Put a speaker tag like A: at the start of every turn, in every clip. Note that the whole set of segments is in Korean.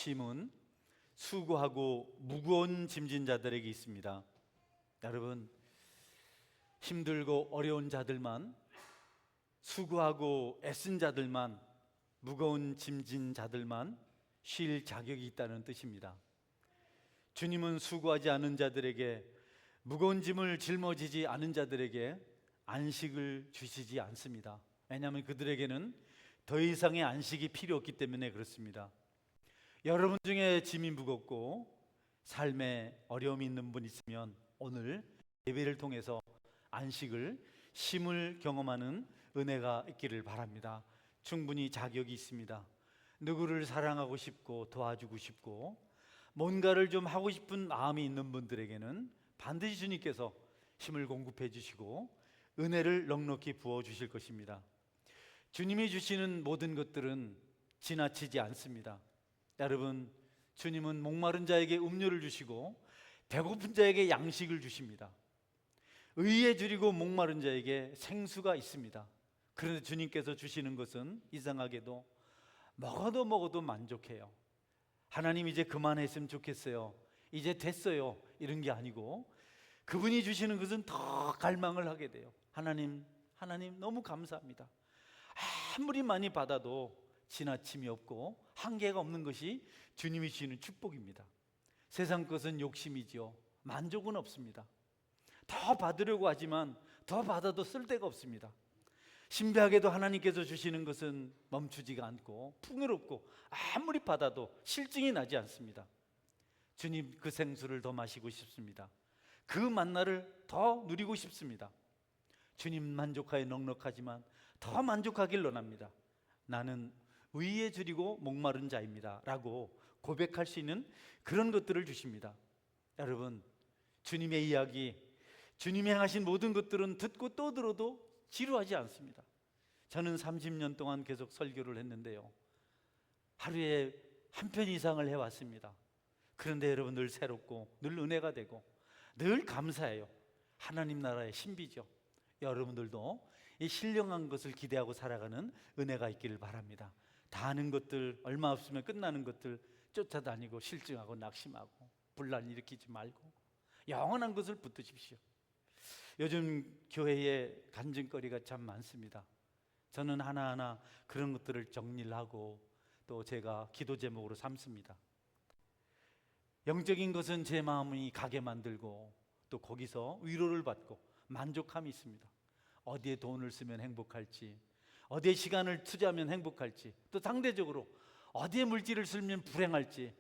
A: 쉼은 수고하고 무거운 짐진 자들에게 있습니다. 여러분, 힘들고 어려운 자들만, 수고하고 애쓴 자들만, 무거운 짐진 자들만 쉴 자격이 있다는 뜻입니다. 주님은 수고하지 않은 자들에게, 무거운 짐을 짊어지지 않은 자들에게 안식을 주시지 않습니다. 왜냐하면 그들에게는 더 이상의 안식이 필요 없기 때문에 그렇습니다. 여러분 중에 짐이 무겁고 삶에 어려움이 있는 분 있으면 오늘 예배를 통해서 안식을, 쉼을 경험하는 은혜가 있기를 바랍니다. 충분히 자격이 있습니다. 누구를 사랑하고 싶고 도와주고 싶고 뭔가를 좀 하고 싶은 마음이 있는 분들에게는 반드시 주님께서 힘을 공급해 주시고 은혜를 넉넉히 부어 주실 것입니다. 주님이 주시는 모든 것들은 지나치지 않습니다. 여러분, 주님은 목마른 자에게 음료를 주시고 배고픈 자에게 양식을 주십니다. 의에 줄이고 목마른 자에게 생수가 있습니다. 그런데 주님께서 주시는 것은 이상하게도 먹어도 만족해요. 하나님 이제 그만했으면 좋겠어요, 이제 됐어요, 이런 게 아니고 그분이 주시는 것은 더 갈망을 하게 돼요. 하나님 너무 감사합니다. 아무리 많이 받아도 지나침이 없고 한계가 없는 것이 주님이 주시는 축복입니다. 세상 것은 욕심이지요. 만족은 없습니다. 더 받으려고 하지만 더 받아도 쓸데가 없습니다. 신비하게도 하나님께서 주시는 것은 멈추지가 않고 풍요롭고 아무리 받아도 실증이 나지 않습니다. 주님 그 생수를 더 마시고 싶습니다. 그 만나를 더 누리고 싶습니다. 주님 만족하여 넉넉하지만 더 만족하길 원합니다. 나는 의에 줄이고 목마른 자입니다 라고 고백할 수 있는 그런 것들을 주십니다. 여러분, 주님의 이야기, 주님이 행하신 모든 것들은 듣고 또 들어도 지루하지 않습니다. 저는 30년 동안 계속 설교를 했는데요, 하루에 한 편 이상을 해왔습니다. 그런데 여러분, 늘 새롭고 늘 은혜가 되고 늘 감사해요. 하나님 나라의 신비죠. 여러분들도 이 신령한 것을 기대하고 살아가는 은혜가 있기를 바랍니다. 다 아는 것들, 얼마 없으면 끝나는 것들 쫓아다니고 실증하고 낙심하고 분란 일으키지 말고 영원한 것을 붙드십시오. 요즘 교회에 간증거리가 참 많습니다. 저는 하나하나 그런 것들을 정리를 하고 또 제가 기도 제목으로 삼습니다. 영적인 것은 제 마음이 가게 만들고 또 거기서 위로를 받고 만족함이 있습니다. 어디에 돈을 쓰면 행복할지, 어디에 시간을 투자하면 행복할지, 또 상대적으로 어디에 물질을 쓰면 불행할지,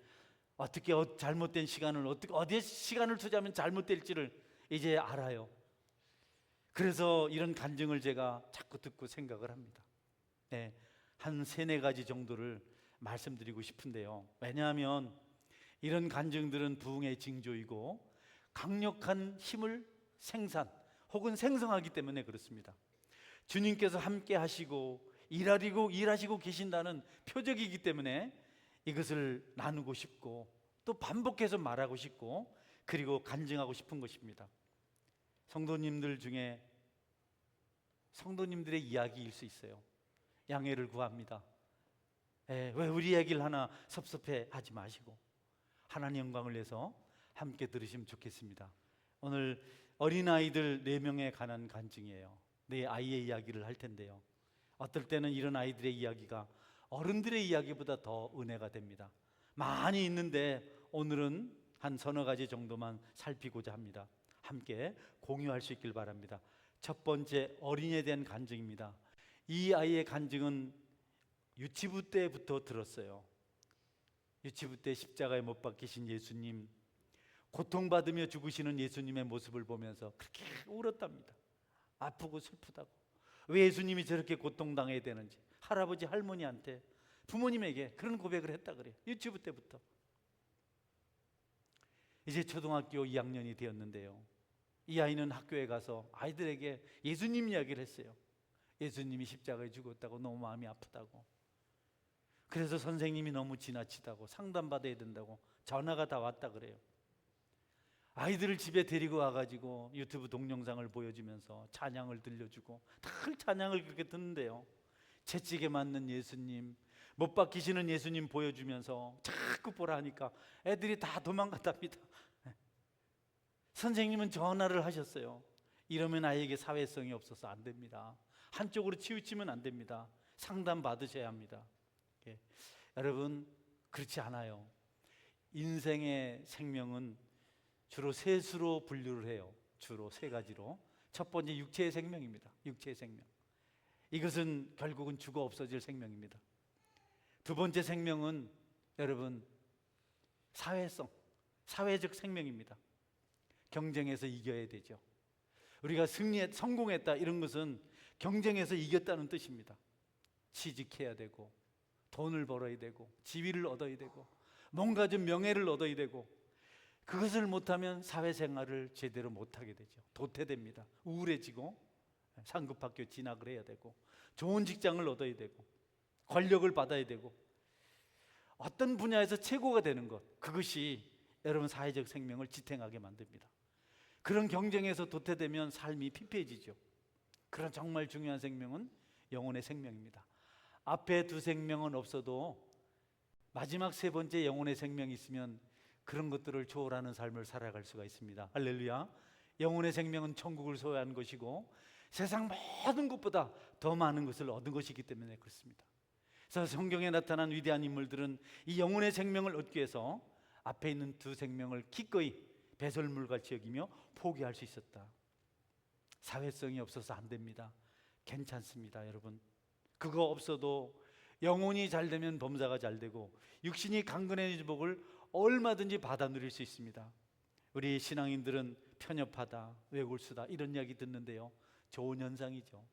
A: 어떻게 잘못된 시간을 어디에 시간을 투자하면 잘못될지를 이제 알아요. 그래서 이런 간증을 제가 자꾸 듣고 생각을 합니다. 네, 한 3-4가지 정도를 말씀드리고 싶은데요. 왜냐하면 이런 간증들은 부흥의 징조이고 강력한 힘을 생산 혹은 생성하기 때문에 그렇습니다. 주님께서 함께 하시고 일하시고 계신다는 표적이기 때문에 이것을 나누고 싶고 또 반복해서 말하고 싶고 그리고 간증하고 싶은 것입니다. 성도님들 중에 성도님들의 이야기일 수 있어요. 양해를 구합니다. 왜 우리 얘기를 하나 섭섭해 하지 마시고 하나님 영광을 위해서 함께 들으시면 좋겠습니다. 오늘 어린아이들 4명에 관한 간증이에요. 내 아이의 이야기를 할 텐데요, 어떨 때는 이런 아이들의 이야기가 어른들의 이야기보다 더 은혜가 됩니다. 많이 있는데 오늘은 한 3-4가지 정도만 살피고자 합니다. 함께 공유할 수 있길 바랍니다. 첫 번째, 어린이에 대한 간증입니다. 이 아이의 간증은 유치부 때부터 들었어요. 유치부 때 십자가에 못 박히신 예수님, 고통받으며 죽으시는 예수님의 모습을 보면서 그렇게 울었답니다. 아프고 슬프다고. 왜 예수님이 저렇게 고통당해야 되는지, 할아버지 할머니한테, 부모님에게 그런 고백을 했다 그래요. 유치부 때부터. 이제 초등학교 2학년이 되었는데요, 이 아이는 학교에 가서 아이들에게 예수님 이야기를 했어요. 예수님이 십자가에 죽었다고, 너무 마음이 아프다고. 그래서 선생님이 너무 지나치다고, 상담받아야 된다고 전화가 다 왔다 그래요. 아이들을 집에 데리고 와가지고 유튜브 동영상을 보여주면서 찬양을 들려주고 늘 찬양을 그렇게 듣는데요, 채찍에 맞는 예수님, 못 박히시는 예수님 보여주면서 자꾸 보라 하니까 애들이 다 도망갔답니다. 선생님은 전화를 하셨어요. 이러면 아이에게 사회성이 없어서 안 됩니다. 한쪽으로 치우치면 안 됩니다. 상담 받으셔야 합니다. 예. 여러분, 그렇지 않아요. 인생의 생명은 주로 세 수로 분류를 해요. 주로 세 가지로. 첫 번째, 육체의 생명입니다. 육체의 생명. 이것은 결국은 죽어 없어질 생명입니다. 두 번째 생명은 여러분 사회성, 사회적 생명입니다. 경쟁에서 이겨야 되죠. 우리가 성공했다 이런 것은 경쟁에서 이겼다는 뜻입니다. 취직해야 되고 돈을 벌어야 되고 지위를 얻어야 되고 뭔가 좀 명예를 얻어야 되고, 그것을 못하면 사회생활을 제대로 못하게 되죠. 도태됩니다. 우울해지고 상급학교 진학을 해야 되고 좋은 직장을 얻어야 되고 권력을 받아야 되고 어떤 분야에서 최고가 되는 것, 그것이 여러분 사회적 생명을 지탱하게 만듭니다. 그런 경쟁에서 도태되면 삶이 피폐해지죠. 그런 정말 중요한 생명은 영혼의 생명입니다. 앞에 두 생명은 없어도 마지막 세 번째 영혼의 생명이 있으면 그런 것들을 초월하는 삶을 살아갈 수가 있습니다. 할렐루야. 영혼의 생명은 천국을 소유한 것이고 세상 모든 것보다 더 많은 것을 얻은 것이기 때문에 그렇습니다. 그래서 성경에 나타난 위대한 인물들은 이 영혼의 생명을 얻기 위해서 앞에 있는 두 생명을 기꺼이 배설물같이 여기며 포기할 수 있었다. 사회성이 없어서 안 됩니다. 괜찮습니다, 여러분. 그거 없어도 영혼이 잘 되면 범사가 잘 되고 육신이 강건해진 복을 얼마든지 받아 누릴 수 있습니다. 우리 신앙인들은 편협하다, 외골수다 이런 이야기 듣는데요, 좋은 현상이죠.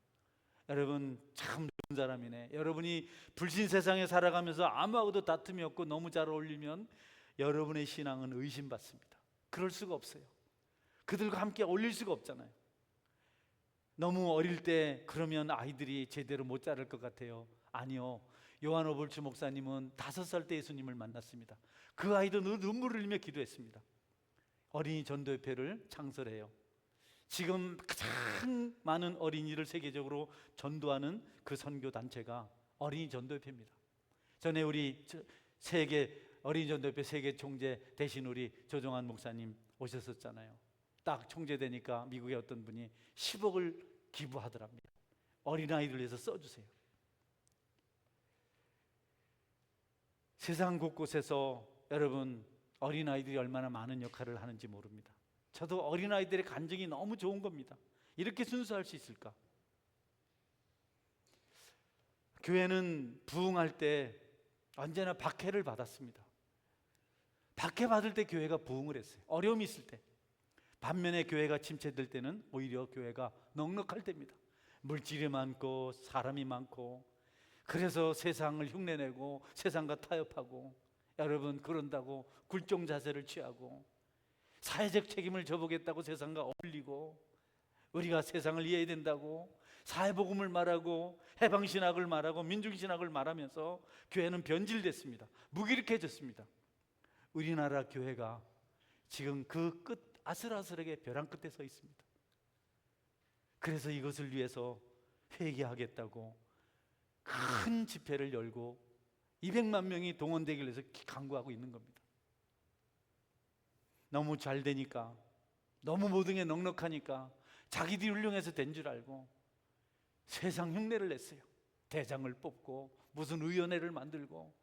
A: 여러분 참 좋은 사람이네. 여러분이 불신 세상에 살아가면서 아무하고도 다툼이 없고 너무 잘 어울리면 여러분의 신앙은 의심받습니다. 그럴 수가 없어요. 그들과 함께 어울릴 수가 없잖아요. 너무 어릴 때 그러면 아이들이 제대로 못 자랄 것 같아요. 아니요. 요한 오볼츠 목사님은 5살 때 예수님을 만났습니다. 그 아이도 눈물을 흘리며 기도했습니다. 어린이 전도협회를 창설해요. 지금 가장 많은 어린이를 세계적으로 전도하는 그 선교 단체가 어린이 전도협회입니다. 전에 우리 세계 어린이 전도협회 세계 총재 대신 우리 조정환 목사님 오셨었잖아요. 딱 총재되니까 미국의 어떤 분이 10억을 기부하더랍니다. 어린아이들 위해서 써주세요. 세상 곳곳에서 여러분 어린아이들이 얼마나 많은 역할을 하는지 모릅니다. 저도 어린아이들의 간증이 너무 좋은 겁니다. 이렇게 순수할 수 있을까? 교회는 부흥할 때 언제나 박해를 받았습니다. 박해 받을 때 교회가 부흥을 했어요. 어려움이 있을 때. 반면에 교회가 침체될 때는 오히려 교회가 넉넉할 때입니다. 물질이 많고 사람이 많고, 그래서 세상을 흉내내고 세상과 타협하고, 여러분 그런다고 굴종 자세를 취하고 사회적 책임을 져보겠다고 세상과 어울리고, 우리가 세상을 이해해야 된다고 사회복음을 말하고 해방신학을 말하고 민중신학을 말하면서 교회는 변질됐습니다. 무기력해졌습니다. 우리나라 교회가 지금 그 끝 아슬아슬하게 벼랑 끝에 서 있습니다. 그래서 이것을 위해서 회개하겠다고 큰 집회를 열고 200만 명이 동원되기 위해서 강구하고 있는 겁니다. 너무 잘 되니까, 너무 모든 게 넉넉하니까 자기들이 훌륭해서 된 줄 알고 세상 흉내를 냈어요. 대장을 뽑고 무슨 의원회를 만들고.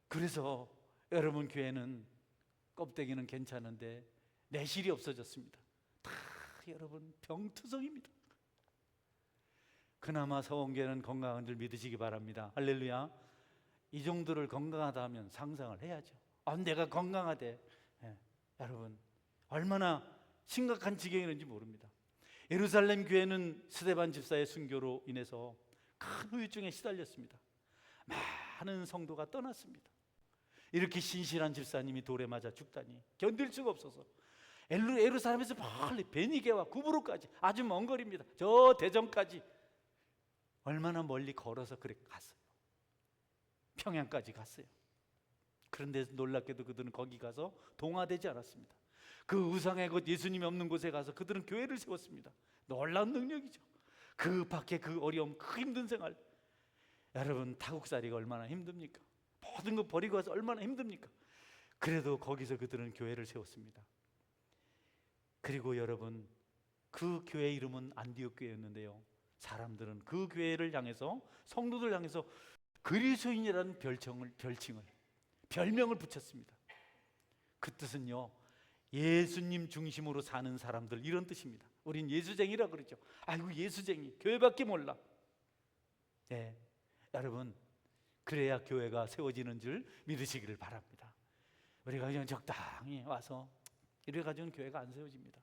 A: 그래서 여러분 교회는 껍데기는 괜찮은데 내실이 없어졌습니다. 다 여러분 병투성입니다. 그나마 서원교회는 건강한 줄 믿으시기 바랍니다. 할렐루야. 이 정도를 건강하다 하면 상상을 해야죠. 내가 건강하대. 여러분 얼마나 심각한 지경이었는지 모릅니다. 예루살렘 교회는 스데반 집사의 순교로 인해서 큰 후유증에 시달렸습니다. 많은 성도가 떠났습니다. 이렇게 신실한 집사님이 돌에 맞아 죽다니 견딜 수가 없어서 예루살렘에서 멀리 베니게와 구브로까지 아주 먼 거리입니다. 저 대전까지 얼마나 멀리 걸어서 그래 갔어요. 평양까지 갔어요. 그런데 놀랍게도 그들은 거기 가서 동화되지 않았습니다. 그 우상의 곳 예수님이 없는 곳에 가서 그들은 교회를 세웠습니다. 놀라운 능력이죠. 그 밖에 그 어려움, 그 힘든 생활, 여러분, 타국살이가 얼마나 힘듭니까? 모든 거 버리고 와서 얼마나 힘듭니까? 그래도 거기서 그들은 교회를 세웠습니다. 그리고 여러분, 그 교회 이름은 안디옥 교회였는데요, 사람들은 그 교회를 향해서, 성도들 향해서 그리스도인이라는 별명을 붙였습니다. 그 뜻은요, 예수님 중심으로 사는 사람들, 이런 뜻입니다. 우린 예수쟁이라 그러죠. 아이고 예수쟁이, 교회밖에 몰라. 네, 여러분, 그래야 교회가 세워지는 줄 믿으시기를 바랍니다. 우리가 그냥 적당히 와서 이래 가지고는 교회가 안 세워집니다.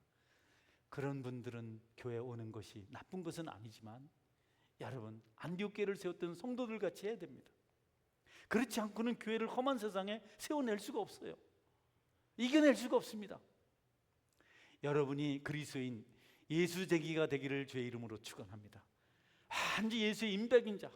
A: 그런 분들은 교회 오는 것이 나쁜 것은 아니지만, 여러분, 안디옥 교회를 세웠던 성도들 같이 해야 됩니다. 그렇지 않고는 교회를 험한 세상에 세워낼 수가 없어요. 이겨낼 수가 없습니다. 여러분이 그리스도인 예수쟁이가 되기를 주의 이름으로 축원합니다. 한지 예수의 임박인 자,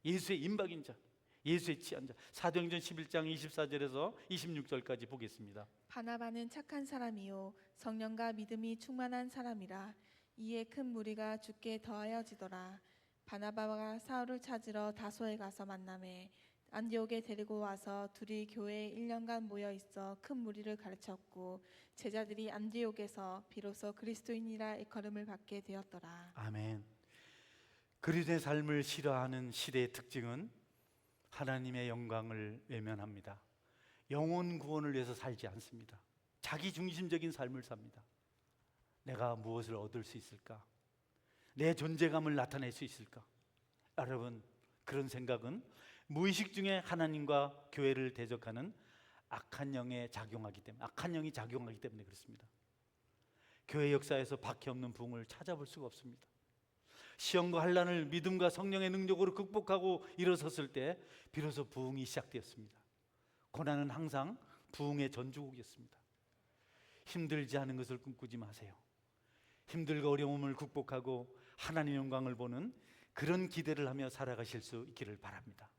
A: 예수의 임박인 자, 예수의 취한 자. 사도행전 11장 24절에서 26절까지 보겠습니다.
B: 바나바는 착한 사람이요 성령과 믿음이 충만한 사람이라. 이에 큰 무리가 주께 더하여지더라. 바나바가 사울을 찾으러 다소에 가서 만나매 안디옥에 데리고 와서 둘이 교회에 1년간 모여 있어 큰 무리를 가르쳤고, 제자들이 안디옥에서 비로소 그리스도인이라 일컬음을 받게 되었더라.
A: 아멘. 그리스도의 삶을 싫어하는 시대의 특징은 하나님의 영광을 외면합니다. 영혼 구원을 위해서 살지 않습니다. 자기 중심적인 삶을 삽니다. 내가 무엇을 얻을 수 있을까? 내 존재감을 나타낼 수 있을까? 여러분, 그런 생각은 무의식 중에 하나님과 교회를 대적하는 악한 영이 작용하기 때문에 그렇습니다. 교회 역사에서 박해 없는 부흥을 찾아볼 수가 없습니다. 시험과 환난을 믿음과 성령의 능력으로 극복하고 일어섰을 때 비로소 부흥이 시작되었습니다. 고난은 항상 부흥의 전주곡이었습니다. 힘들지 않은 것을 꿈꾸지 마세요. 힘들고 어려움을 극복하고 하나님의 영광을 보는 그런 기대를 하며 살아가실 수 있기를 바랍니다.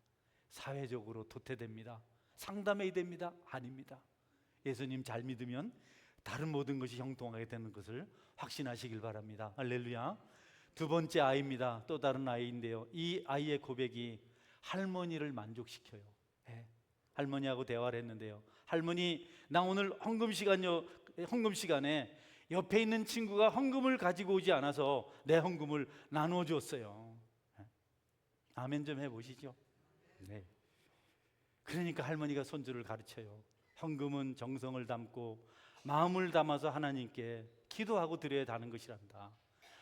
A: 사회적으로 도태됩니다. 상담해야 됩니다. 아닙니다. 예수님 잘 믿으면 다른 모든 것이 형통하게 되는 것을 확신하시길 바랍니다. 할렐루야. 두 번째 아이입니다. 또 다른 아이인데요, 이 아이의 고백이 할머니를 만족시켜요. 할머니하고 대화를 했는데요, 할머니, 나 오늘 헌금 시간에 옆에 있는 친구가 헌금을 가지고 오지 않아서 내 헌금을 나누어 줬어요. 아멘 좀 해보시죠. 네. 그러니까 할머니가 손주를 가르쳐요. 헌금은 정성을 담고 마음을 담아서 하나님께 기도하고 드려야 하는 것이란다.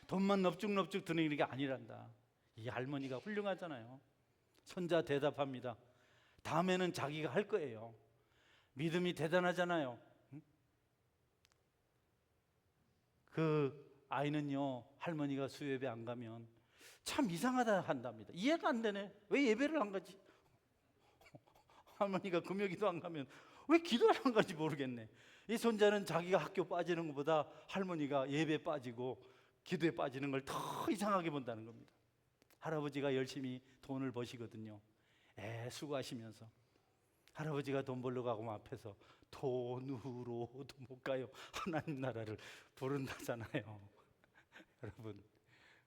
A: 돈만 넙죽넙죽 드리는 게 아니란다. 이 할머니가 훌륭하잖아요. 손자 대답합니다. 다음에는 자기가 할 거예요. 믿음이 대단하잖아요. 그 아이는요, 할머니가 수요예배 안 가면 참 이상하다 한답니다. 이해가 안 되네. 왜 예배를 안 가지? 할머니가 금요기도 안 가면 왜 기도를 안 가지 모르겠네. 이 손자는 자기가 학교 빠지는 것보다 할머니가 예배 빠지고 기도에 빠지는 걸 더 이상하게 본다는 겁니다. 할아버지가 열심히 돈을 버시거든요. 수고하시면서 할아버지가 돈 벌러 가고 앞에서 돈으로도 못 가요. 하나님 나라를 부른다잖아요. 여러분,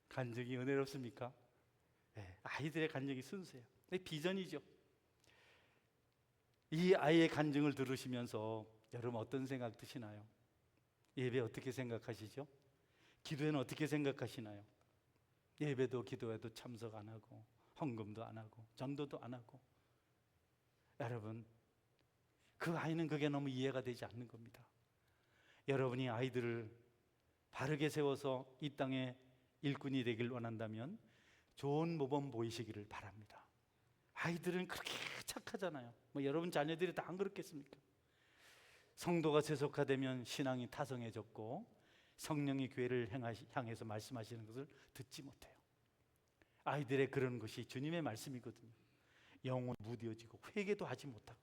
A: 간증이 은혜롭습니까? 아이들의 간증이 순수해요. 비전이죠. 이 아이의 간증을 들으시면서 여러분 어떤 생각 드시나요? 예배 어떻게 생각하시죠? 기도에는 어떻게 생각하시나요? 예배도 기도에도 참석 안 하고 헌금도 안 하고 전도도 안 하고. 여러분, 그 아이는 그게 너무 이해가 되지 않는 겁니다. 여러분이 아이들을 바르게 세워서 이 땅에 일꾼이 되길 원한다면 좋은 모범 보이시기를 바랍니다. 아이들은 그렇게 착하잖아요. 여러분 자녀들이 다 안 그렇겠습니까? 성도가 세속화되면 신앙이 타성해졌고 성령이 교회를 향해서 말씀하시는 것을 듣지 못해요. 아이들의 그런 것이 주님의 말씀이거든요. 영혼 무뎌지고 회개도 하지 못하고.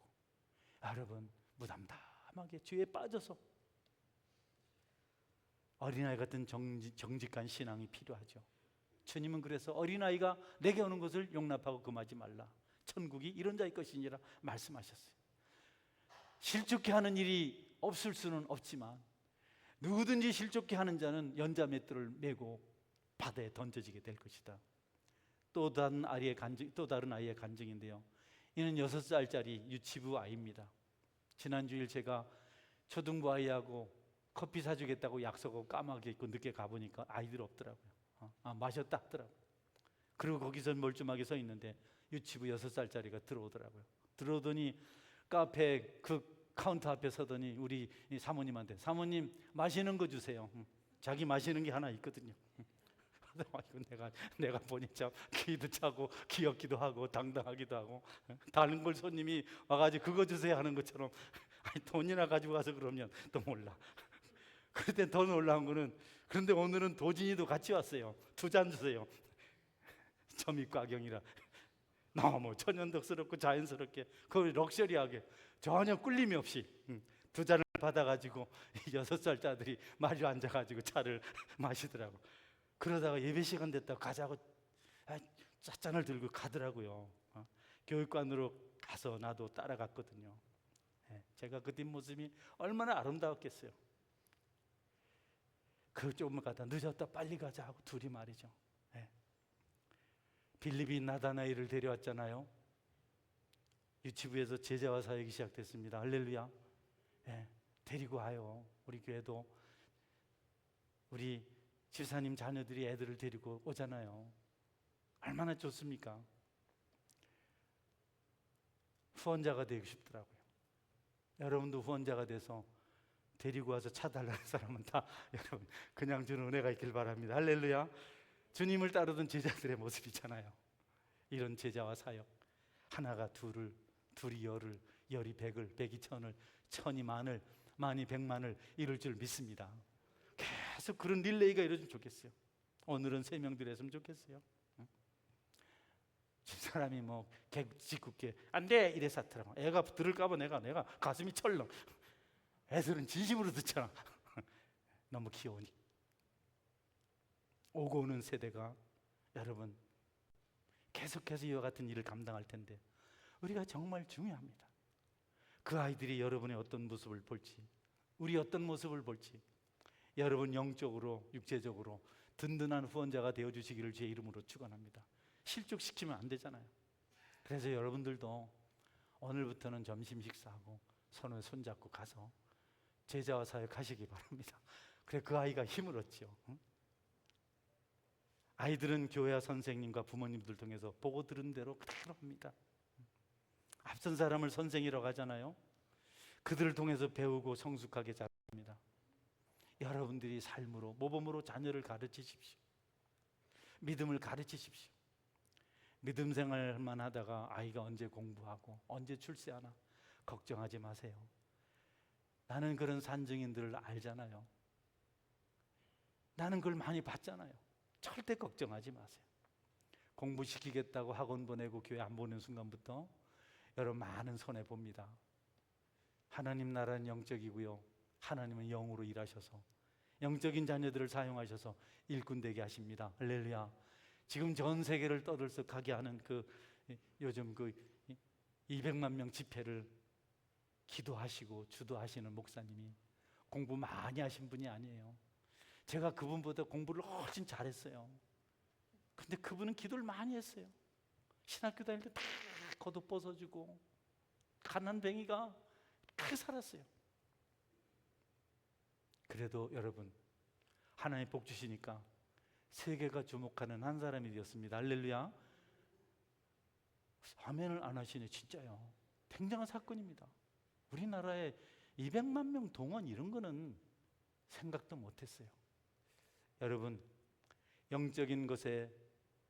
A: 여러분, 무담담하게 죄에 빠져서 어린아이 같은 정직한 신앙이 필요하죠. 주님은 그래서 어린아이가 내게 오는 것을 용납하고 금하지 말라. 천국이 이런 자의 것이니라 말씀하셨어요. 실족해 하는 일이 없을 수는 없지만 누구든지 실족해 하는 자는 연자 맷돌을 메고 바다에 던져지게 될 것이다. 또 다른 아이의 간증인데요. 이는 6살짜리 유치부 아이입니다. 지난주일 제가 초등부 아이하고 커피 사주겠다고 약속하고 까마귀 입고 늦게 가보니까 아이들 없더라고요. 마셨다 하더라고요. 그리고 거기서 멀쩡하게 서 있는데 유치부 6살짜리가 들어오더라고요. 들어오더니 카페 그 카운터 앞에 서더니 우리 사모님한테, 사모님 마시는 거 주세요. 자기 마시는 게 하나 있거든요. 내가 보니 참 기도 차고 귀엽기도 하고 당당하기도 하고, 다른 걸 손님이 와가지고 그거 주세요 하는 것처럼 돈이나 가지고 가서 그러면 또 몰라. 그때 더 놀라운 거는, 그런데 오늘은 도진이도 같이 왔어요. 2잔 주세요. 점입 과경이라 너무 천연덕스럽고 자연스럽게, 그 럭셔리하게 전혀 꿀림이 없이 2잔을 받아가지고 6살짜들이 마주 앉아가지고 차를 마시더라고. 그러다가 예배 시간 됐다고 가자고 찻잔을 들고 가더라고요. 교육관으로 가서 나도 따라갔거든요. 제가 그 뒷모습이 얼마나 아름다웠겠어요. 그 조금 가다 늦었다 빨리 가자 하고 둘이 말이죠. 빌립이 나다나엘을 데려왔잖아요. 유치부에서 제자와 사역이 시작됐습니다. 할렐루야. 데리고 와요. 우리 교회도 우리 집사님 자녀들이 애들을 데리고 오잖아요. 얼마나 좋습니까? 후원자가 되고 싶더라고요. 여러분도 후원자가 돼서 데리고 와서 차 달라는 사람은 다 여러분 그냥 주는 은혜가 있길 바랍니다. 할렐루야. 주님을 따르던 제자들의 모습이잖아요. 이런 제자와 사역, 하나가 둘을, 둘이 열을, 열이 백을, 백이 천을, 천이 만을, 만이 백만을 이룰 줄 믿습니다. 계속 그런 릴레이가 이루어지면 좋겠어요. 오늘은 3명 들였으면 좋겠어요. 집사람이 뭐 짓궂게 안 돼 이래 사더라고. 애가 들을까봐 내가 가슴이 철렁. 애들은 진심으로 듣잖아. 너무 귀여우니. 오고 오는 세대가 여러분 계속해서 이와 같은 일을 감당할 텐데 우리가 정말 중요합니다. 그 아이들이 여러분의 어떤 모습을 볼지, 우리 어떤 모습을 볼지, 여러분 영적으로 육체적으로 든든한 후원자가 되어주시기를 주의 이름으로 축원합니다. 실족시키면 안 되잖아요. 그래서 여러분들도 오늘부터는 점심 식사하고 손을 손잡고 가서 제자와 사역하시기 바랍니다. 그래 그 아이가 힘을 얻죠. 아이들은 교회와 선생님과 부모님들 통해서 보고 들은 대로 그대로 합니다. 앞선 사람을 선생이라고 하잖아요. 그들을 통해서 배우고 성숙하게 자랍니다. 여러분들이 삶으로 모범으로 자녀를 가르치십시오. 믿음을 가르치십시오. 믿음 생활만 하다가 아이가 언제 공부하고 언제 출세하나 걱정하지 마세요. 나는 그런 산증인들을 알잖아요. 나는 그걸 많이 봤잖아요. 절대 걱정하지 마세요. 공부시키겠다고 학원 보내고 교회 안 보는 순간부터 여러분 많은 손해봅니다. 하나님 나라는 영적이고요, 하나님은 영으로 일하셔서 영적인 자녀들을 사용하셔서 일꾼 되게 하십니다. 할렐루야. 지금 전 세계를 떠들썩하게 하는 요즘 200만 명 집회를 기도하시고 주도하시는 목사님이 공부 많이 하신 분이 아니에요. 제가 그분보다 공부를 훨씬 잘했어요. 근데 그분은 기도를 많이 했어요. 신학교 다닐 때 다 겉옷 벗어주고 가난뱅이가 크게 살았어요. 그래도 여러분 하나님 복 주시니까 세계가 주목하는 한 사람이 되었습니다. 할렐루야. 아멘을 안 하시네. 진짜요. 굉장한 사건입니다. 우리나라에 200만 명 동원 이런 거는 생각도 못했어요. 여러분 영적인 것에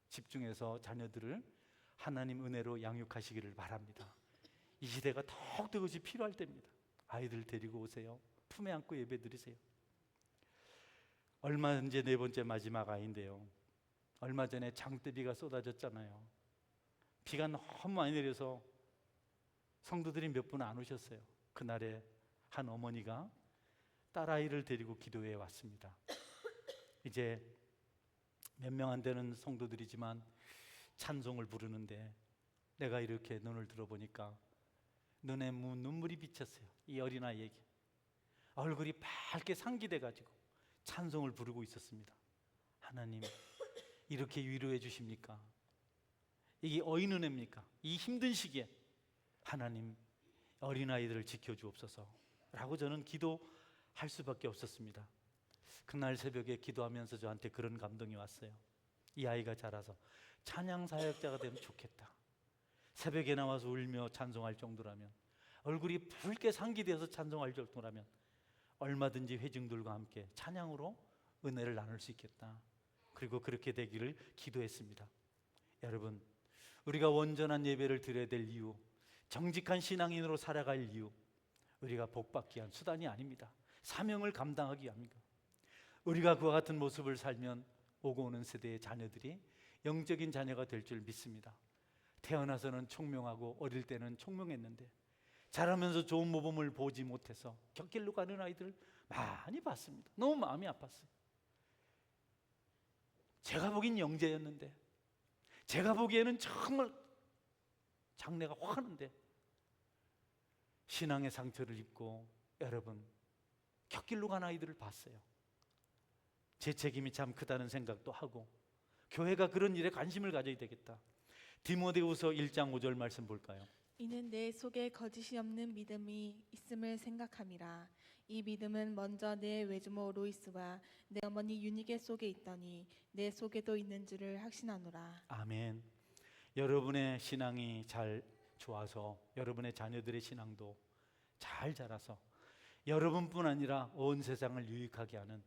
A: 집중해서 자녀들을 하나님 은혜로 양육하시기를 바랍니다. 이 시대가 더욱더 그것이 필요할 때입니다. 아이들 데리고 오세요. 품에 안고 예배 드리세요. 얼마 이제 4번째 마지막 아이인데요, 얼마 전에 장대비가 쏟아졌잖아요. 비가 너무 많이 내려서 성도들이 몇 분 안 오셨어요. 그날에 한 어머니가 딸아이를 데리고 기도회에 왔습니다. 이제 몇 명 안 되는 성도들이지만 찬송을 부르는데 내가 이렇게 눈을 들어보니까 눈에 눈물이 비쳤어요. 이 어린아이에게 얼굴이 밝게 상기돼가지고 찬송을 부르고 있었습니다. 하나님 이렇게 위로해 주십니까? 이게 어인 은혜입니까? 이 힘든 시기에 하나님 어린아이들을 지켜주옵소서 라고 저는 기도할 수밖에 없었습니다. 그날 새벽에 기도하면서 저한테 그런 감동이 왔어요. 이 아이가 자라서 찬양 사역자가 되면 좋겠다. 새벽에 나와서 울며 찬송할 정도라면, 얼굴이 붉게 상기되어서 찬송할 정도라면 얼마든지 회중들과 함께 찬양으로 은혜를 나눌 수 있겠다. 그리고 그렇게 되기를 기도했습니다. 여러분, 우리가 온전한 예배를 드려야 될 이유, 정직한 신앙인으로 살아갈 이유, 우리가 복받기 위한 수단이 아닙니다. 사명을 감당하기 위함입니다. 우리가 그와 같은 모습을 살면 오고 오는 세대의 자녀들이 영적인 자녀가 될 줄 믿습니다. 태어나서는 총명하고 어릴 때는 총명했는데 자라면서 좋은 모범을 보지 못해서 곁길로 가는 아이들 많이 봤습니다. 너무 마음이 아팠어요. 제가 보기엔 영재였는데, 제가 보기에는 정말 장래가 확하는데 신앙의 상처를 입고 여러분 곁길로 간 아이들을 봤어요. 제 책임이 참 크다는 생각도 하고, 교회가 그런 일에 관심을 가져야 되겠다. 디모데후서 1장 5절 말씀 볼까요?
B: 이는 내 속에 거짓이 없는 믿음이 있음을 생각함이라. 이 믿음은 먼저 내 외조모 로이스와 내 어머니 유니게 속에 있더니 내 속에도 있는 줄을 확신하노라.
A: 아멘. 여러분의 신앙이 잘 좋아서 여러분의 자녀들의 신앙도 잘 자라서 여러분뿐 아니라 온 세상을 유익하게 하는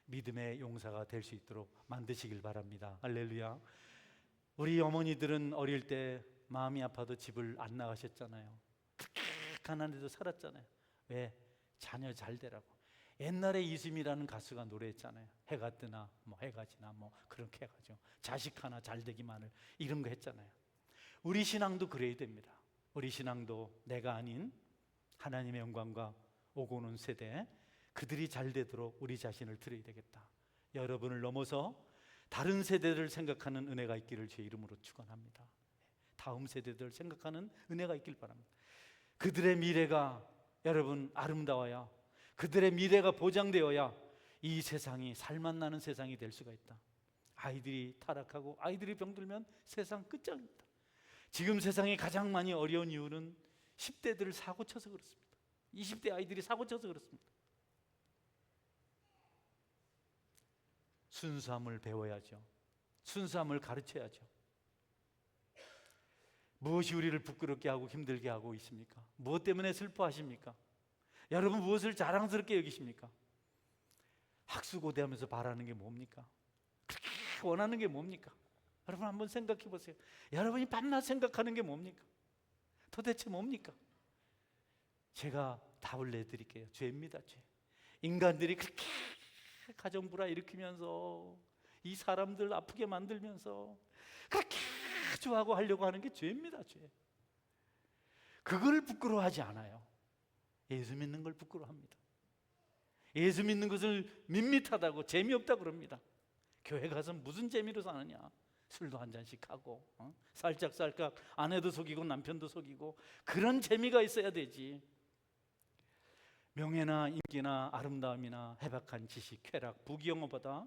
A: 믿음의 용사가 될 수 있도록 만드시길 바랍니다. 할렐루야. 우리 어머니들은 어릴 때 마음이 아파도 집을 안 나가셨잖아요. 그렇게 가난해도 살았잖아요. 왜? 자녀 잘 되라고. 옛날에 이수미라는 가수가 노래했잖아요. 해가 뜨나 뭐 해가 지나 뭐 그렇게 해가지고 자식 하나 잘 되기만을 이런 거 했잖아요. 우리 신앙도 그래야 됩니다. 우리 신앙도 내가 아닌 하나님의 영광과 오고 오는 세대, 그들이 잘 되도록 우리 자신을 드려야 되겠다. 여러분을 넘어서 다른 세대를 생각하는 은혜가 있기를 주의 이름으로 축원합니다. 다음 세대들 생각하는 은혜가 있길 바랍니다. 그들의 미래가 여러분 아름다워야, 그들의 미래가 보장되어야 이 세상이 살맛나는 세상이 될 수가 있다. 아이들이 타락하고 아이들이 병들면 세상 끝장입니다. 지금 세상이 가장 많이 어려운 이유는 10대들을 사고쳐서 그렇습니다. 20대 아이들이 사고쳐서 그렇습니다. 순수함을 배워야죠. 순수함을 가르쳐야죠. 무엇이 우리를 부끄럽게 하고 힘들게 하고 있습니까? 무엇 때문에 슬퍼하십니까? 여러분 무엇을 자랑스럽게 여기십니까? 학수고대하면서 바라는 게 뭡니까? 그렇게 원하는 게 뭡니까? 여러분 한번 생각해 보세요. 여러분이 밤낮 생각하는 게 뭡니까? 도대체 뭡니까? 제가 답을 내드릴게요. 죄입니다. 죄. 인간들이 그렇게 가정불화 일으키면서 이 사람들 아프게 만들면서 그렇게 좋아하고 하려고 하는 게 죄입니다. 죄. 그걸 부끄러워하지 않아요. 예수 믿는 걸 부끄러워합니다. 예수 믿는 것을 밋밋하다고 재미없다고 그럽니다. 교회 가서 무슨 재미로 사느냐? 술도 한 잔씩 하고 살짝살짝 아내도 속이고 남편도 속이고 그런 재미가 있어야 되지. 명예나 인기나 아름다움이나 해박한 지식, 쾌락, 부귀영화보다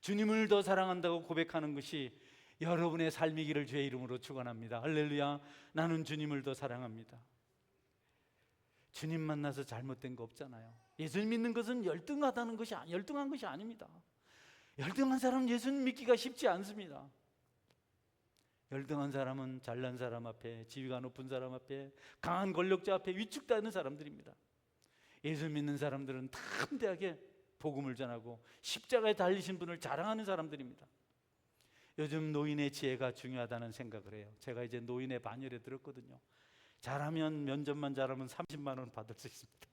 A: 주님을 더 사랑한다고 고백하는 것이 여러분의 삶이기를 주의 이름으로 축원합니다. 할렐루야. 나는 주님을 더 사랑합니다. 주님 만나서 잘못된 거 없잖아요. 예수 믿는 것은 열등한 것이 아닙니다. 열등한 사람은 예수 믿기가 쉽지 않습니다. 열등한 사람은 잘난 사람 앞에, 지위가 높은 사람 앞에, 강한 권력자 앞에 위축되는 사람들입니다. 예수 믿는 사람들은 담대하게 복음을 전하고 십자가에 달리신 분을 자랑하는 사람들입니다. 요즘 노인의 지혜가 중요하다는 생각을 해요. 제가 이제 노인의 반열에 들었거든요. 잘하면 면접만 잘하면 30만 원 받을 수 있습니다.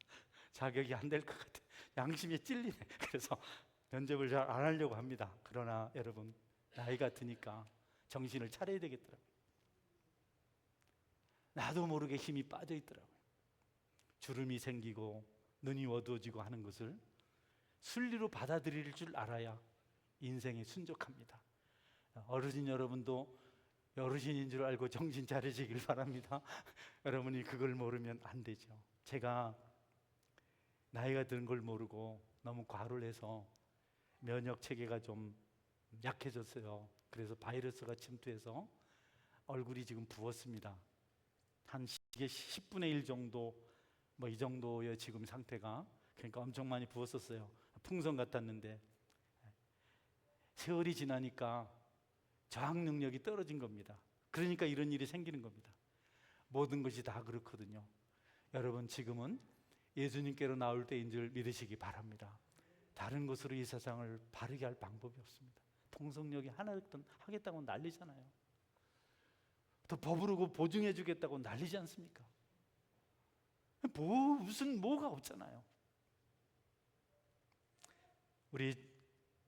A: 자격이 안 될 것 같아요. 양심이 찔리네. 그래서 면접을 잘 안 하려고 합니다. 그러나 여러분 나이가 드니까 정신을 차려야 되겠더라고요. 나도 모르게 힘이 빠져 있더라고요. 주름이 생기고 눈이 어두워지고 하는 것을 순리로 받아들일 줄 알아야 인생이 순적합니다. 어르신 여러분도 어르신인 줄 알고 정신 차리시길 바랍니다. 여러분이 그걸 모르면 안 되죠. 제가 나이가 든 걸 모르고 너무 과로를 해서 면역 체계가 좀 약해졌어요. 그래서 바이러스가 침투해서 얼굴이 지금 부었습니다. 한 이게 10분의 1 정도, 뭐 이 정도의 지금 상태가, 그러니까 엄청 많이 부었었어요. 풍선 같았는데 세월이 지나니까 저항 능력이 떨어진 겁니다. 그러니까 이런 일이 생기는 겁니다. 모든 것이 다 그렇거든요. 여러분, 지금은 예수님께로 나올 때인 줄 믿으시기 바랍니다. 다른 것으로 이 세상을 바르게 할 방법이 없습니다. 통성력이 하나 하겠다고 난리잖아요. 또 법으로 보증해 주겠다고 난리지 않습니까? 뭐가 없잖아요. 우리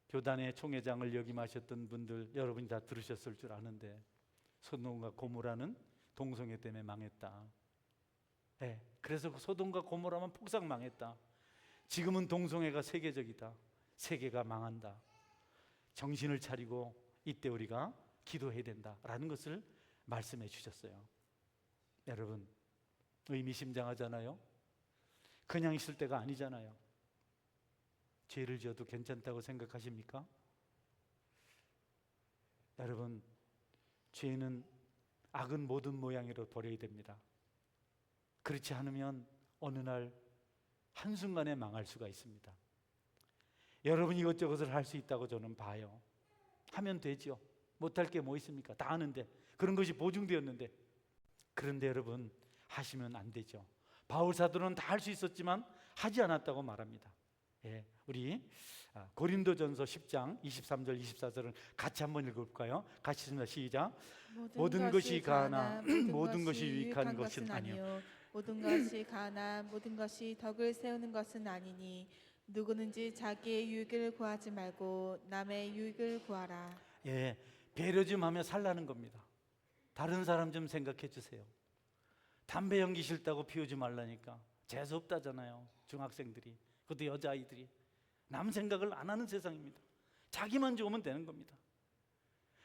A: 교단의 총회장을 역임하셨던 분들 여러분이 다 들으셨을 줄 아는데, 소돔과 고모라는 동성애 때문에 망했다. 네, 그래서 소돔과 고모라만 폭삭 망했다. 지금은 동성애가 세계적이다. 세계가 망한다. 정신을 차리고 이때 우리가 기도해야 된다라는 것을 말씀해 주셨어요. 여러분, 의미심장하잖아요. 그냥 있을 때가 아니잖아요. 죄를 지어도 괜찮다고 생각하십니까? 여러분, 죄는 악은 모든 모양으로 버려야 됩니다. 그렇지 않으면 어느 날 한순간에 망할 수가 있습니다. 여러분, 이것저것을 할 수 있다고 저는 봐요. 하면 되죠. 못할 게 뭐 있습니까? 다 하는데, 그런 것이 보증되었는데. 그런데 여러분, 하시면 안 되죠. 바울 사도는 다 할 수 있었지만 하지 않았다고 말합니다. 예, 우리 고린도전서 10장 23절 24절을 같이 한번 읽어볼까요? 같이 읽습니다. 시작. 모든 것이 가하나 모든 것이 유익한 것은 아니요,
B: 모든 것이 가하나 모든 것이 덕을 세우는 것은 아니니 누구든지 자기의 유익을 구하지 말고 남의 유익을 구하라.
A: 예, 배려 좀 하며 살라는 겁니다. 다른 사람 좀 생각해 주세요. 담배 연기 싫다고 피우지 말라니까 재수 없다잖아요. 중학생들이, 그것도 여자아이들이. 남 생각을 안 하는 세상입니다. 자기만 좋으면 되는 겁니다.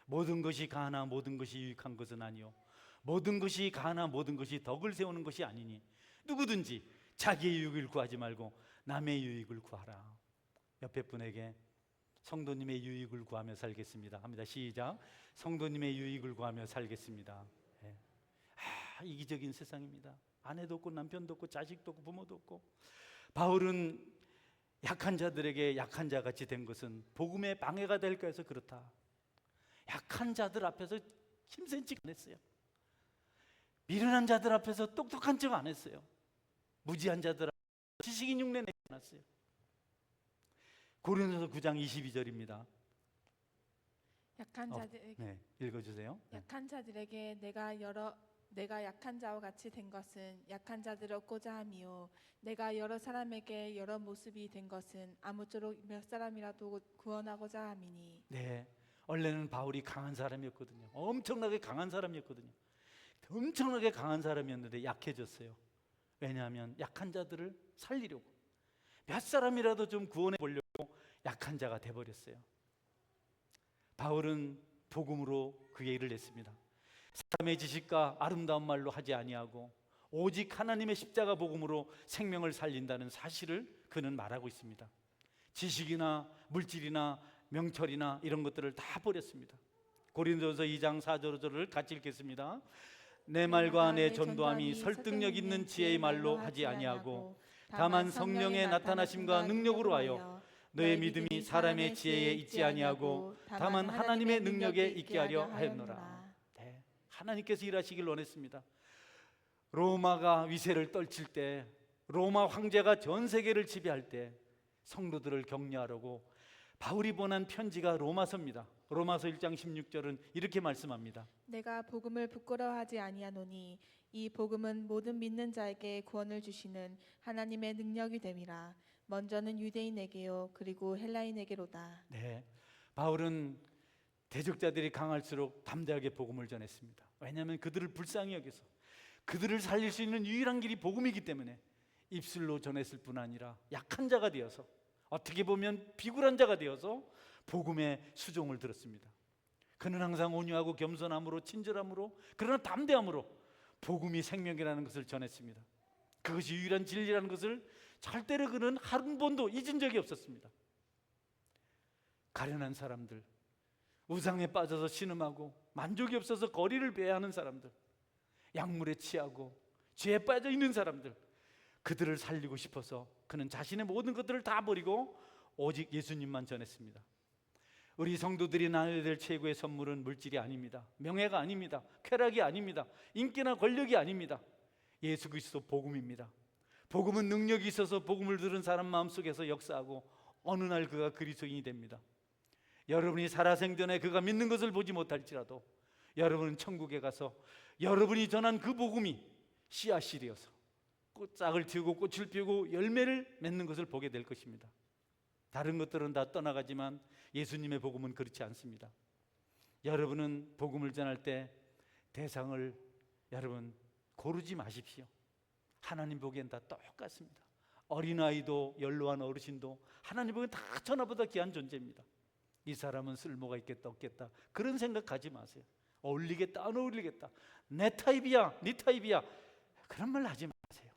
A: 모든 것이 가하나 모든 것이 유익한 것은 아니요, 모든 것이 가하나 모든 것이 덕을 세우는 것이 아니니 누구든지 자기의 유익을 구하지 말고 남의 유익을 구하라. 옆에 분에게 성도님의 유익을 구하며 살겠습니다 합니다. 시작. 성도님의 유익을 구하며 살겠습니다. 예. 이기적인 세상입니다. 아내도 없고 남편도 없고 자식도 없고 부모도 없고. 바울은 약한 자들에게 약한 자같이 된 것은 복음의 방해가 될까 해서 그렇다. 약한 자들 앞에서 힘센 척 안 했어요. 미련한 자들 앞에서 똑똑한 척 안 했어요. 무지한 자들 앞에서 지식인 흉내 내지 않았어요. 고린도서 9장 22절입니다.
B: 약한 자들에게
A: 네, 읽어주세요.
B: 약한 자들에게 내가 약한 자와 같이 된 것은 약한 자들을 얻고자 함이요, 내가 여러 사람에게 여러 모습이 된 것은 아무쪼록 몇 사람이라도 구원하고자 함이니.
A: 네, 원래는 바울이 강한 사람이었거든요. 엄청나게 강한 사람이었거든요. 엄청나게 강한 사람이었는데 약해졌어요. 왜냐하면 약한 자들을 살리려고, 몇 사람이라도 좀 구원해 보려고 약한 자가 돼버렸어요. 바울은 복음으로 그의 일을 했습니다. 사람의 지식과 아름다운 말로 하지 아니하고 오직 하나님의 십자가 복음으로 생명을 살린다는 사실을 그는 말하고 있습니다. 지식이나 물질이나 명철이나 이런 것들을 다 버렸습니다. 고린도서 2장 4절 5절을 같이 읽겠습니다. 내 말과 내 전도함이 설득력 있는 지혜의 말로 하지 아니하고 다만 성령의 나타나심과 능력으로 하여 너의 믿음이 사람의 지혜에 있지 아니하고 다만 하나님의 능력에 있게 하려 하였노라. 네, 하나님께서 일하시길 원했습니다. 로마가 위세를 떨칠 때, 로마 황제가 전 세계를 지배할 때 성도들을 격려하려고 바울이 보낸 편지가 로마서입니다. 로마서 1장 16절은 이렇게 말씀합니다.
B: 내가 복음을 부끄러워하지 아니하노니 이 복음은 모든 믿는 자에게 구원을 주시는 하나님의 능력이 됨이라. 먼저는 유대인에게요 그리고 헬라인에게로다.
A: 네, 바울은 대적자들이 강할수록 담대하게 복음을 전했습니다. 왜냐하면 그들을 불쌍히 여겨서 그들을 살릴 수 있는 유일한 길이 복음이기 때문에 입술로 전했을 뿐 아니라 약한 자가 되어서, 어떻게 보면 비굴한 자가 되어서 복음의 수종을 들었습니다. 그는 항상 온유하고 겸손함으로, 친절함으로, 그러나 담대함으로 복음이 생명이라는 것을 전했습니다. 그것이 유일한 진리라는 것을 절대로 그는 한 번도 잊은 적이 없었습니다. 가련한 사람들, 우상에 빠져서 신음하고 만족이 없어서 거리를 배회하는 사람들, 약물에 취하고 죄에 빠져 있는 사람들, 그들을 살리고 싶어서 그는 자신의 모든 것들을 다 버리고 오직 예수님만 전했습니다. 우리 성도들이 나눠야 될 최고의 선물은 물질이 아닙니다. 명예가 아닙니다. 쾌락이 아닙니다. 인기나 권력이 아닙니다. 예수 그리스도 복음입니다. 복음은 능력이 있어서 복음을 들은 사람 마음속에서 역사하고 어느 날 그가 그리스도인이 됩니다. 여러분이 살아생전에 그가 믿는 것을 보지 못할지라도 여러분은 천국에 가서 여러분이 전한 그 복음이 씨앗이 되어서 싹을 틔우고 꽃을 피우고 열매를 맺는 것을 보게 될 것입니다. 다른 것들은 다 떠나가지만 예수님의 복음은 그렇지 않습니다. 여러분은 복음을 전할 때 대상을 여러분 고르지 마십시오. 하나님 보기엔 다 똑같습니다. 어린아이도 연로한 어르신도 하나님 보기엔 다 천하보다 귀한 존재입니다. 이 사람은 쓸모가 있겠다 없겠다 그런 생각 가지 마세요. 어울리겠다 안 어울리겠다, 내 타입이야 네 타입이야, 그런 말 하지 마세요.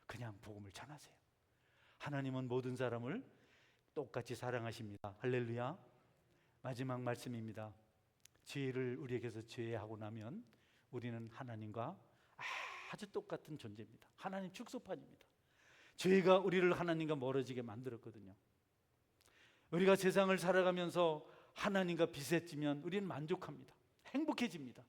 A: 그냥 복음을 전하세요. 하나님은 모든 사람을 똑같이 사랑하십니다. 할렐루야. 마지막 말씀입니다. 죄를 우리에게서 죄하고 나면 우리는 하나님과 아주 똑같은 존재입니다. 하나님 축소판입니다. 죄가 우리를 하나님과 멀어지게 만들었거든요. 우리가 세상을 살아가면서 하나님과 비슷해지면 우리는 만족합니다. 행복해집니다.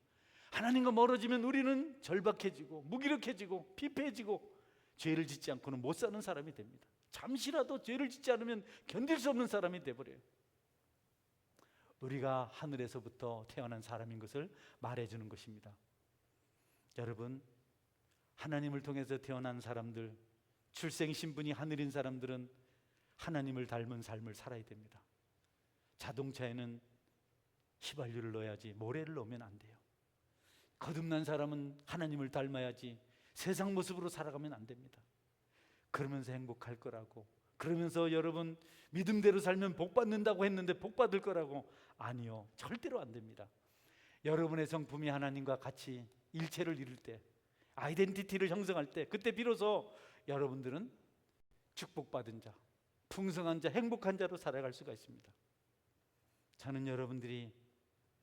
A: 하나님과 멀어지면 우리는 절박해지고 무기력해지고 피폐해지고 죄를 짓지 않고는 못 사는 사람이 됩니다. 잠시라도 죄를 짓지 않으면 견딜 수 없는 사람이 돼버려요. 우리가 하늘에서부터 태어난 사람인 것을 말해주는 것입니다. 여러분, 하나님을 통해서 태어난 사람들, 출생 신분이 하늘인 사람들은 하나님을 닮은 삶을 살아야 됩니다. 자동차에는 휘발유를 넣어야지 모래를 넣으면 안 돼요. 거듭난 사람은 하나님을 닮아야지 세상 모습으로 살아가면 안 됩니다. 그러면서 행복할 거라고, 그러면서 여러분 믿음대로 살면 복 받는다고 했는데 복 받을 거라고, 아니요, 절대로 안 됩니다. 여러분의 성품이 하나님과 같이 일체를 이룰 때, 아이덴티티를 형성할 때, 그때 비로소 여러분들은 축복받은 자, 풍성한 자, 행복한 자로 살아갈 수가 있습니다. 저는 여러분들이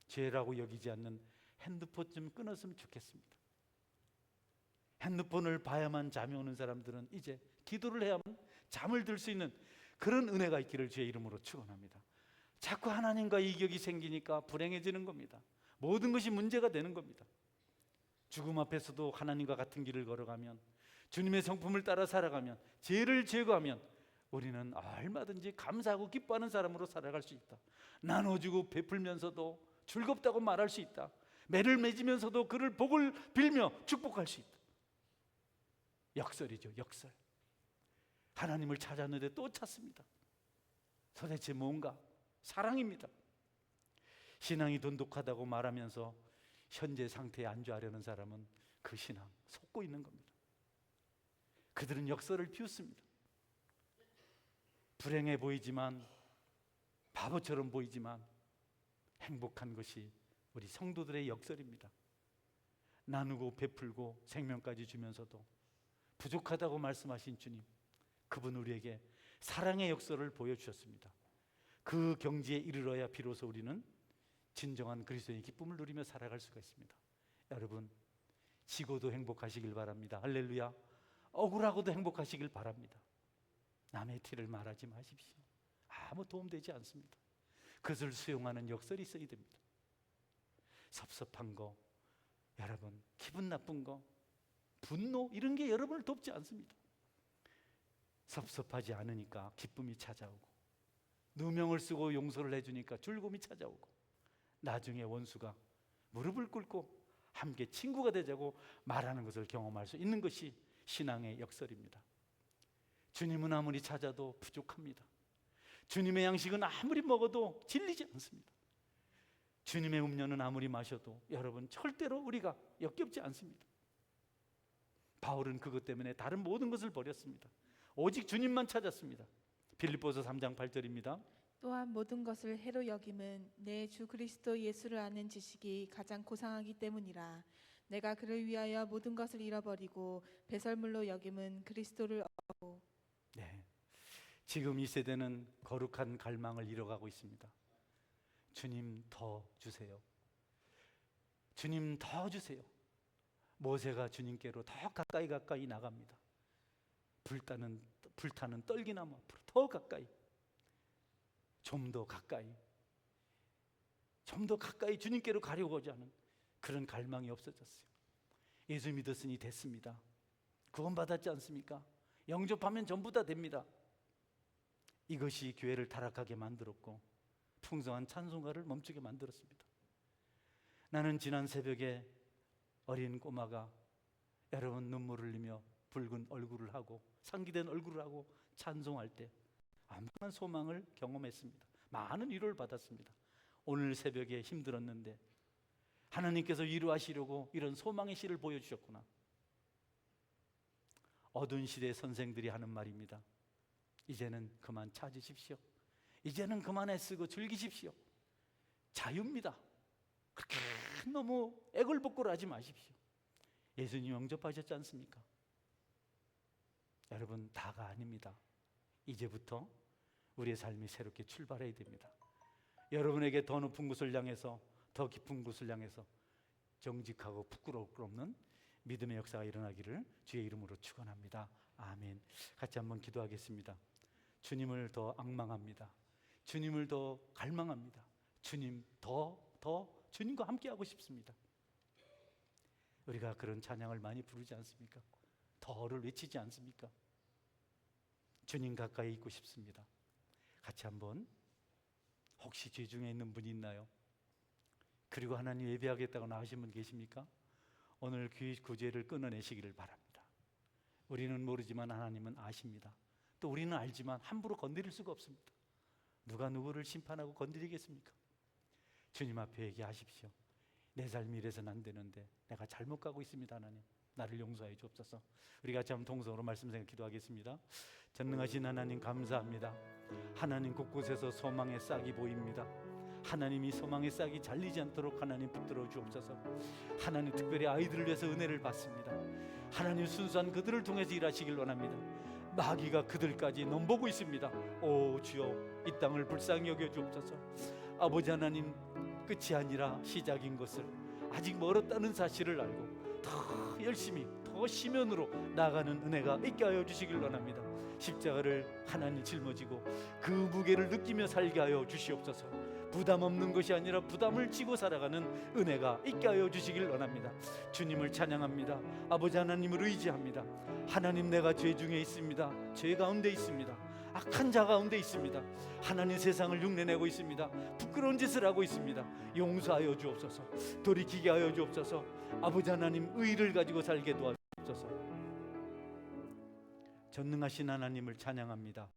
A: 죄라고 여기지 않는 핸드폰 좀 끊었으면 좋겠습니다. 핸드폰을 봐야만 잠이 오는 사람들은 이제 기도를 해야만 잠을 들 수 있는 그런 은혜가 있기를 주의 이름으로 축원합니다. 자꾸 하나님과 이격이 생기니까 불행해지는 겁니다. 모든 것이 문제가 되는 겁니다. 죽음 앞에서도 하나님과 같은 길을 걸어가면, 주님의 성품을 따라 살아가면, 죄를 제거하면 우리는 얼마든지 감사하고 기뻐하는 사람으로 살아갈 수 있다. 나눠주고 베풀면서도 즐겁다고 말할 수 있다. 매를 맺으면서도 그를 복을 빌며 축복할 수 있다. 역설이죠, 역설. 하나님을 찾았는데 또 찾습니다. 도대체 뭔가? 사랑입니다. 신앙이 돈독하다고 말하면서 현재 상태에 안주하려는 사람은 그 신앙 속고 있는 겁니다. 그들은 역설을 피웠습니다. 불행해 보이지만, 바보처럼 보이지만 행복한 것이 우리 성도들의 역설입니다. 나누고 베풀고 생명까지 주면서도 부족하다고 말씀하신 주님, 그분 우리에게 사랑의 역설을 보여주셨습니다. 그 경지에 이르러야 비로소 우리는 진정한 그리스도의 기쁨을 누리며 살아갈 수가 있습니다. 여러분, 지고도 행복하시길 바랍니다. 할렐루야. 억울하고도 행복하시길 바랍니다. 남의 티를 말하지 마십시오. 아무 도움되지 않습니다. 그것을 수용하는 역설이 있어야 됩니다. 섭섭한 거, 여러분 기분 나쁜 거, 분노, 이런 게 여러분을 돕지 않습니다. 섭섭하지 않으니까 기쁨이 찾아오고, 누명을 쓰고 용서를 해주니까 즐거움이 찾아오고, 나중에 원수가 무릎을 꿇고 함께 친구가 되자고 말하는 것을 경험할 수 있는 것이 신앙의 역설입니다. 주님은 아무리 찾아도 부족합니다. 주님의 양식은 아무리 먹어도 질리지 않습니다. 주님의 음료는 아무리 마셔도 여러분 절대로 우리가 역겹지 않습니다. 바울은 그것 때문에 다른 모든 것을 버렸습니다. 오직 주님만 찾았습니다. 빌립보서 3장 8절입니다.
B: 또한 모든 것을 해로 여김은 내 주 그리스도 예수를 아는 지식이 가장 고상하기 때문이라. 내가 그를 위하여 모든 것을 잃어버리고 배설물로 여김은 그리스도를 얻고.
A: 네, 지금 이 세대는 거룩한 갈망을 잃어가고 있습니다. 주님 더 주세요. 주님 더 주세요. 모세가 주님께로 더 가까이 나갑니다. 불타는 떨기나무 앞으로 더 가까이, 좀 더 가까이 주님께로 가려고자 하는 그런 갈망이 없어졌어요. 예수 믿었으니 됐습니다. 구원받았지 않습니까? 영접하면 전부 다 됩니다. 이것이 교회를 타락하게 만들었고 풍성한 찬송가를 멈추게 만들었습니다. 나는 지난 새벽에 어린 꼬마가 여러분 눈물을 흘리며 붉은 얼굴을 하고 상기된 얼굴을 하고 찬송할 때 아무런 소망을 경험했습니다. 많은 위로를 받았습니다. 오늘 새벽에 힘들었는데 하나님께서 위로하시려고 이런 소망의 시를 보여주셨구나. 어두운 시대의 선생들이 하는 말입니다. 이제는 그만 찾으십시오. 이제는 그만 애쓰고 즐기십시오. 자유입니다. 그렇게 너무 애걸복걸 하지 마십시오. 예수님 영접하셨지 않습니까? 여러분, 다가 아닙니다. 이제부터 우리의 삶이 새롭게 출발해야 됩니다. 여러분에게 더 높은 곳을 향해서, 더 깊은 곳을 향해서 정직하고 부끄러울 것 없는 믿음의 역사가 일어나기를 주의 이름으로 축원합니다. 아멘. 같이 한번 기도하겠습니다. 주님을 더 앙망합니다. 주님을 더 갈망합니다. 주님 더 주님과 함께하고 싶습니다. 우리가 그런 찬양을 많이 부르지 않습니까? 더를 외치지 않습니까? 주님 가까이 있고 싶습니다. 같이 한번, 혹시 죄 중에 있는 분이 있나요? 그리고 하나님 예배하겠다고 나오신 분 계십니까? 오늘 그 죄를 끊어내시기를 바랍니다. 우리는 모르지만 하나님은 아십니다. 또 우리는 알지만 함부로 건드릴 수가 없습니다. 누가 누구를 심판하고 건드리겠습니까? 주님 앞에 얘기하십시오. 내 삶이 이래서는 안 되는데 내가 잘못 가고 있습니다. 하나님, 나를 용서해 주옵소서. 우리 같이 한번 동성으로 말씀 생각 기도하겠습니다. 전능하신 하나님 감사합니다. 하나님, 곳곳에서 소망의 싹이 보입니다. 하나님이 소망의 싹이 잘리지 않도록 하나님 붙들어 주옵소서. 하나님, 특별히 아이들을 위해서 은혜를 받습니다. 하나님, 순수한 그들을 통해서 일하시길 원합니다. 마귀가 그들까지 넘보고 있습니다. 오 주여, 이 땅을 불쌍히 여겨 주옵소서. 아버지 하나님, 끝이 아니라 시작인 것을, 아직 멀었다는 사실을 알고 더 열심히, 더 심연으로 나아가는 은혜가 있게 하여 주시길 원합니다. 십자가를 하나님 짊어지고 그 무게를 느끼며 살게 하여 주시옵소서. 부담 없는 것이 아니라 부담을 지고 살아가는 은혜가 있게 하여 주시길 원합니다. 주님을 찬양합니다. 아버지 하나님을 의지합니다. 하나님, 내가 죄 중에 있습니다. 죄 가운데 있습니다. 악한 자 가운데 있습니다. 하나님, 세상을 흉내내고 있습니다. 부끄러운 짓을 하고 있습니다. 용서하여 주옵소서. 돌이키게 하여 주옵소서. 아버지 하나님, 의를 가지고 살게 도와주옵소서. 전능하신 하나님을 찬양합니다.